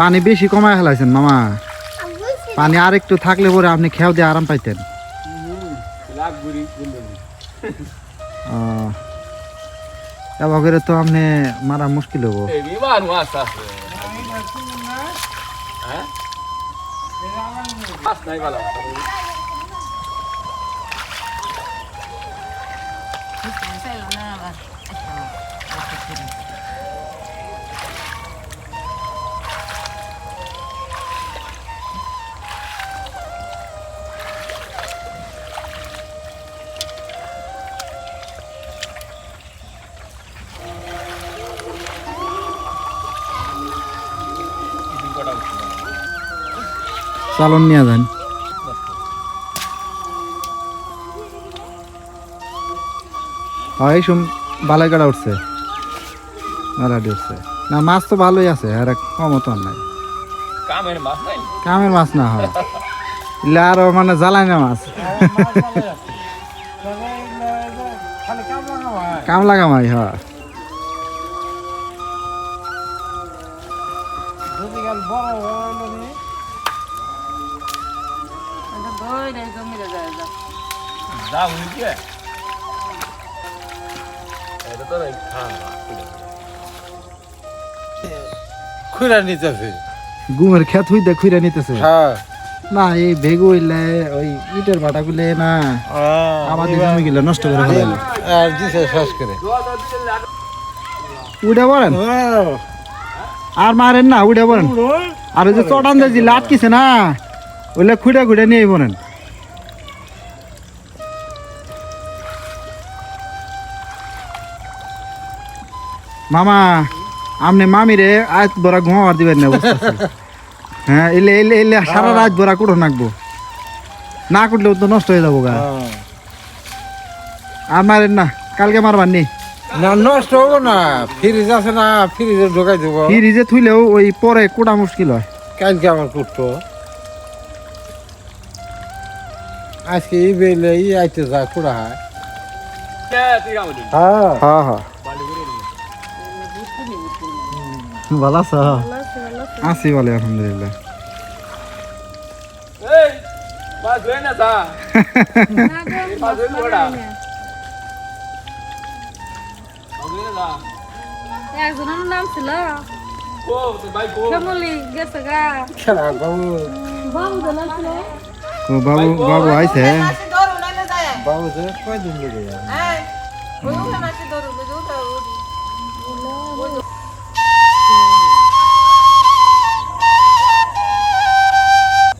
পানি বেশি কমায় ফেলাইছেন মামা। পানি আর একটু থাকলে পরে আপনি খেয়াও দিয়ে আরাম পাইতেন। এবার তো আপনি মারা মুশকিল হবো। চালন নিয়ে যান। এই বালাই কাটা উঠছে, মেলাটি উঠছে না। মাছ তো ভালোই আছে, আর কম তো নাই। কামের মাছ না হয় আরো মানে জ্বালায় না মাছ। কাম লাগামাই হয়। খুঁড়া নিতেছে গুমের খেত হইতে খুঁড়া নিতেছে। না এই বেগু হইলে ওই ইটের ভাটা গুলে না আমাদের জমি গুলো নষ্ট করে ফেলাইলো আর দিছে শেষ করে। উঠে পড়েন আর মারেন না, উঠে পড়েন। আর ওই যে চটান যে আটকিছে না, ওইলে খুঁড়ে খুঁড়ে নিয়ে পড়েন। মামা আপনি মামিরে আজ বড়া ঘুমাবার দিবেন না, হ্যাঁ এলে এলে এলে সারা রাত বড়া কুটো নাকবো, না কুটলেও তো নষ্ট হয়ে যাবো গা। আর মারেন না, কালকে মারবার নি। না নষ্ট হবো না, ফ্রিজ আছে না, ফ্রিজে ঢোকাই দেবো। ফ্রিজে থুইলেও ওই পরে কুটা মুশকিল হয়। কালকে আমার কুটতো, আজকে এই বেলে ই আইতে যা কুড়া হয়। হ্যাঁ হ্যাঁ হ্যাঁ ভালো আছো? আছি বলে আলহামদুলিল্লাহ। একজনের নাম ছিল গেছে গা বাবু বাবু বাবু আইছে। বাবু কয়দিন লেগে যায়?